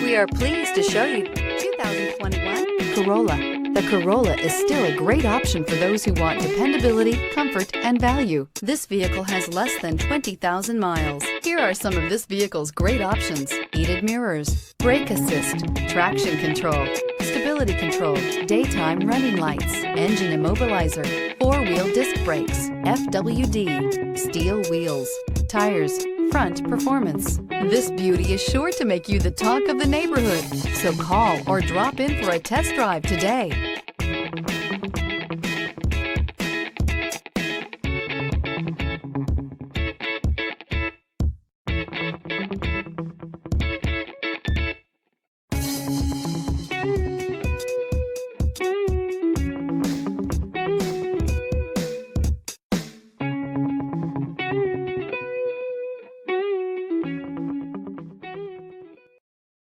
We are pleased to show you 2021 Corolla. The Corolla is still a great option for those who want dependability, comfort, and value. This vehicle has less than 20,000 miles. Here are some of this vehicle's great options: heated mirrors, brake assist, traction control, stability control, daytime running lights, engine immobilizer, four-wheel disc brakes, FWD, steel wheels, tires, front performance. This beauty is sure to make you the talk of the neighborhood. So call or drop in for a test drive today.